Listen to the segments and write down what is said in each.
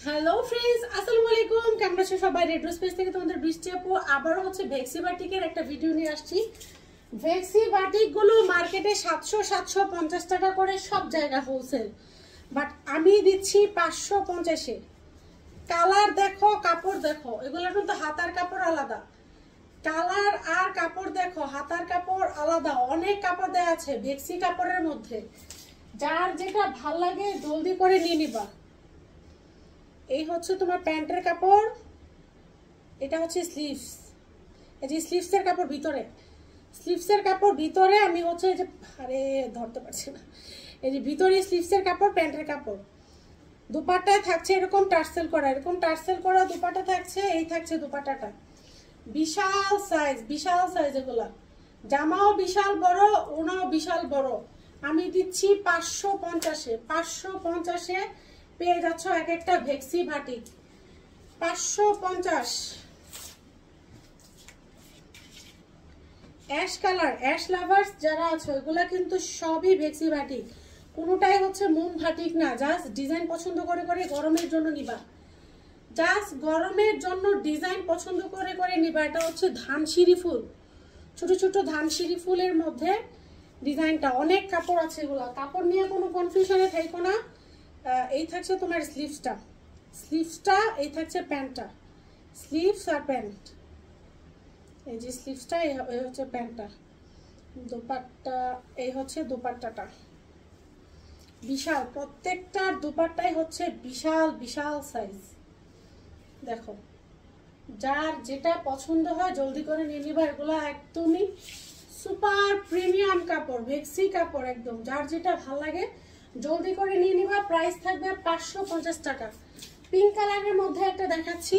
Hello friends, আসসালামু আলাইকুম। কেমন আছো সবাই? রেড রোজ পেজ থেকে তোমাদের বৃষ্টি আপু আবারও হচ্ছে ভেক্সি বাটিকের একটা ভিডিও নিয়ে আসছি। ভেক্সি বাটিকগুলো মার্কেটে 700-750 টাকা করে সব জায়গা হোলসেল, বাট আমি দিচ্ছি 550-এ। কালার দেখো, কাপড় দেখো, এগুলো কিন্তু হাতার কাপড় আলাদা। কালার আর কাপড় দেখো, হাতার কাপড় আলাদা, অনেক কাপড় দেওয়া আছে ভেক্সি কাপড়ের মধ্যে। যার যেটা ভাল লাগে জলদি করে নিয়ে নিবা। এই হচ্ছে তোমার প্যান্টের কাপড়, এটা হচ্ছে স্লিভস। এই যে স্লিভসের কাপড় ভিতরে, স্লিভসের কাপড় ভিতরে আমি হচ্ছে এই যে আরে ধরতে পারছি না, এই যে ভিতরে স্লিভসের কাপড়, প্যান্টের কাপড়। দুপাট্টায় থাকছে এরকম টার্সেল করা, এরকম টার্সেল করা দুপাট্টা থাকছে। এই থাকছে দুপাট্টাটা, বিশাল সাইজ, বিশাল সাইজ। এগুলা জামাও বিশাল বড়, ওনাও বিশাল বড়। আমি দিচ্ছি 550-এ। 550-এ পেয়ে যাচ্ছ এক একটা ভেক্সি batik. 550। Ash colour, ash lovers যারা আছে ওইগুলা কিন্তু সবই ভেক্সি বাটিক, কোনোটাই হচ্ছে মোম বাটিক না। জাস্ট ডিজাইন পছন্দ করে করে গরমের জন্য নিবা, জাস্ট গরমের জন্য ডিজাইন পছন্দ করে করে নিবা। এটা হচ্ছে ধানসিঁড়ি ফুল, ছোট ছোট ধানসিঁড়ি ফুলের মধ্যে ডিজাইনটা। অনেক কাপড় আছে, এগুলা কাপড় নিয়ে কোনো কনফিউশনে থাকো না। এই থাকছে তোমার স্লিভসটা, স্লিভসটা এই থাকছে প্যান্টটা, স্লিভস আর প্যান্ট। এই যে স্লিভসটা, এই হচ্ছে প্যান্টটা। দোপাট্টা এই হচ্ছে দোপাট্টাটা, বিশাল। প্রত্যেকটার দোপাট্টাই হচ্ছে বিশাল বিশাল সাইজ। দেখো, যার যেটা পছন্দ হয় জলদি করে নিয়ে নিবা। এগুলো একদমই সুপার প্রিমিয়াম কাপড়, ভেক্সি কাপড় একদম। যার যেটা ভাল লাগে জলদি করে নিয়ে নিবা। প্রাইস থাকবে 550 টাকা। পিঙ্ক কালারের মধ্যে একটা দেখাচ্ছি,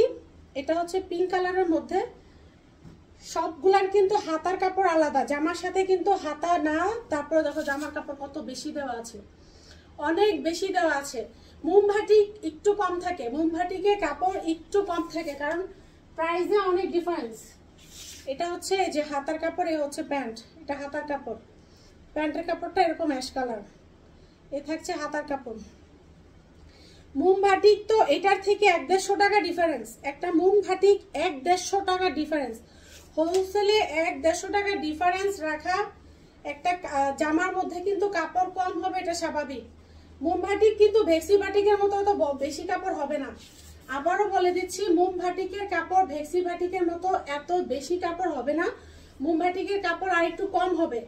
এটা হচ্ছে পিঙ্ক কালারের মধ্যে। সবগুলার কিন্তু হাতার কাপড় আলাদা, জামার সাথে কিন্তু হাতা না। তারপরে দেখো জামার কাপড় কত বেশি দেওয়া আছে, অনেক বেশি দেওয়া আছে। মোমবাটিক একটু কম থাকে, মোমবাটিকে কাপড় একটু কম থাকে, কারণ প্রাইসে অনেক ডিফারেন্স। এটা হচ্ছে যে হাতার কাপড়, এ হচ্ছে প্যান্ট। এটা হাতার কাপড়, প্যান্টের কাপড়টা এরকম অ্যাশ কালার। এ থাকছে হাতার কাপড়। মোমবাটিক তো এটার থেকে 150 টাকা ডিফারেন্স। একটা মোমবাটিক 150 টাকা ডিফারেন্স। হোলসেলে 150 টাকা ডিফারেন্স রাখা একটা জামার মধ্যে কিন্তু কাপড় কম হবে, এটা স্বাভাবিক। মোমবাটিক কিন্তু ভেক্সি বাটিকের মতো অত বেশি কাপড় হবে না। আবারও বলে দিচ্ছি, মোমবাটিকের কাপড় ভেক্সি বাটিকের মতো এত বেশি কাপড় হবে না। মোমবাটিকের কাপড় আর একটু কম হবে।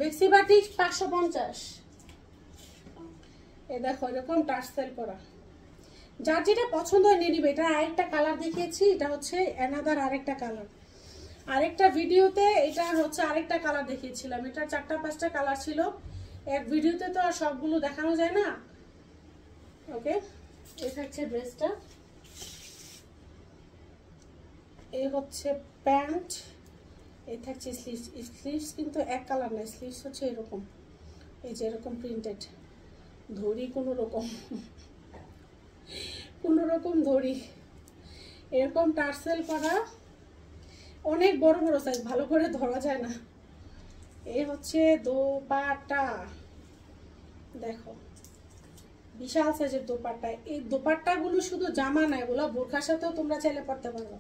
ভেক্সি বাটিক 550। এ দেখো এরকম টার্সেল করা, যার যেটা পছন্দ হয় নিয়ে নিবে। এটা আরেকটা কালার দেখিয়েছি, এটা হচ্ছে অ্যানাদার আরেকটা কালার। আরেকটা ভিডিওতে এটা হচ্ছে আরেকটা কালার দেখিয়েছিলাম। এটা 4টা-5টা কালার ছিল এক ভিডিওতে, তো আর সবগুলো দেখানো যায় না। ওকে, এই থাকছে ড্রেসটা, এই হচ্ছে প্যান্ট, এই থাকছে স্লিভস। স্লিভস কিন্তু এক কালার নয়, স্লিভস হচ্ছে এরকম, এই যে এরকম প্রিন্টেড ধরি, কোনো রকম ধরি, এরকম টার্সেল করা, অনেক বড় বড় সাইজ, ভালো করে ধরা যায় না। এই হচ্ছে দোপাট্টা, দেখো বিশাল সাইজের দোপাট্টা। এই দোপাট্টাগুলো শুধু জামা না, এগুলো বোরখার সাথেও তোমরা চাইলে পরতে পারো।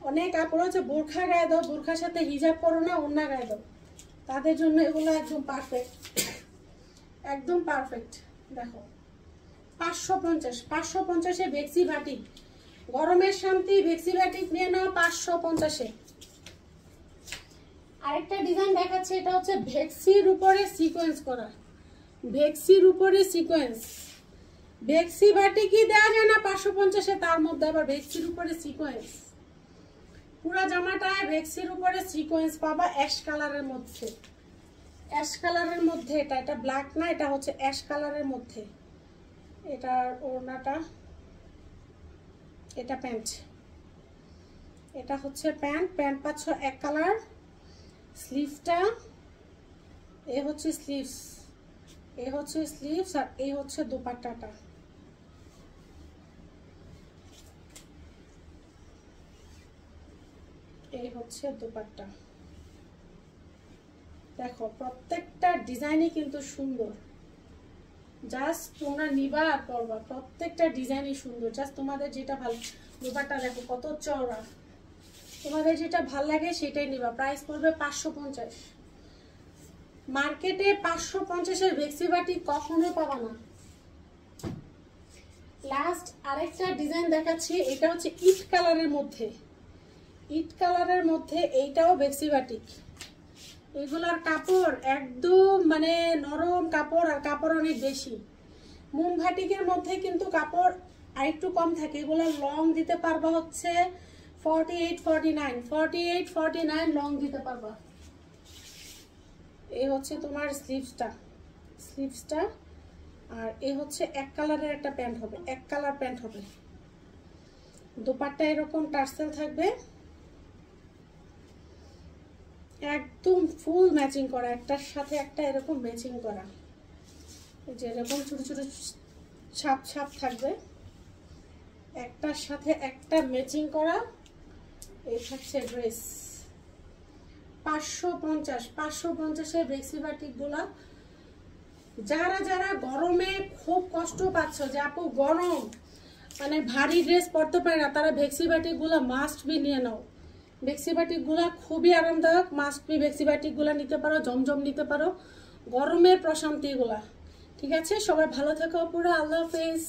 অনেক কাপড় আছে বোরখা গায়ে দাও, বোরখার সাথে হিজাব পরো না, ওড়না গায়ে দাও, তাদের জন্য এগুলো একদম পারফেক্ট, একদম পারফেক্ট। দেখো 550, 550-এ ভেক্সি বাটিক। গরমের শান্তি, ভেক্সি বাটিক নিয়ে নাও 550-এ। আরেকটা ডিজাইন দেখাচ্ছে, এটা হচ্ছে ভেক্সির উপরে সিকোয়েন্স করা, ভেক্সির উপরে সিকোয়েন্স। ভেক্সি বাটিকই দেওয়া যায় না 550-এ, তার মধ্যে আবার ভেক্সির উপরে সিকোয়েন্স। পুরা জামাটায় ভেক্সির উপরে সিকোয়েন্স পাবা অ্যাশ কালারের মধ্যে, অ্যাশ কালারের মধ্যে। এটা ব্ল্যাক না, এটা হচ্ছে অ্যাশ কালারের মধ্যে। এটার ওড়নাটা, এটা প্যান্ট, এটা হচ্ছে প্যান্ট। প্যান্ট পাচ্ছ এক কালার। স্লিভসটা, এ হচ্ছে স্লিভস, এ হচ্ছে স্লিভস, আর এই হচ্ছে দোপাট্টাটা। এই হচ্ছে দোপাট্টা। দেখো প্রত্যেকটা ডিজাইনই কিন্তু সুন্দর। জাস্ট তোমরা নিবা আর পরবা, প্রত্যেকটা ডিজাইনই সুন্দর। জাস্ট তোমাদের যেটা ভালো, দোপাট্টা দেখো কত চওড়া, তোমাদের যেটা ভাল লাগে সেটাই নিবা। প্রাইস পড়বে 550। মার্কেটে 550-এর ভেক্সি বাটিক কখনো পাবা না। লাস্ট আরেকটা ডিজাইন দেখাচ্ছি, এটা হচ্ছে ইট কালারের মধ্যে, ইট কালারের মধ্যে এইটাও ভেক্সি বাটিক। এগুলার কাপড় একদম মানে নরম কাপড়, আর কাপড় অনেক বেশি। মোম ভাটিকের মধ্যে কিন্তু কাপড় আরেকটু কম থাকে। এগুলো লং দিতে পারবা হচ্ছে 48-49 লং দিতে পারবা। এই হচ্ছে তোমার স্লিভসটা, আর এই হচ্ছে এক কালারের একটা প্যান্ট হবে, এক কালার প্যান্ট হবে। দোপাট্টা এরকম টার্সেল থাকবে, একদম ফুল ম্যাচিং করা, একটার সাথে একটা এরকম ম্যাচিং করা, যে এরকম ছোট ছোট ছাপ ছাপ থাকবে, একটার সাথে একটা ম্যাচিং করা। এই হচ্ছে ড্রেস 550-এর ভেক্সি বাটিক গুলা। যারা যারা গরমে খুব কষ্ট পাচ্ছ যে আপু গরম মানে ভারী ড্রেস পরতে পারে না, তারা ভেক্সি বাটিক গুলা মাস্ট বি নিয়ে নাও। ভেক্সি বাটিক গুলা খুবই আরামদায়ক, মাস্ট বি ভেক্সি বাটিক গুলা নিতে পারো, জমজম নিতে পারো, গরমের প্রশান্তি গুলা। ঠিক আছে, সবাই ভালো থাকো পুরো, আল্লাহ হাফেজ।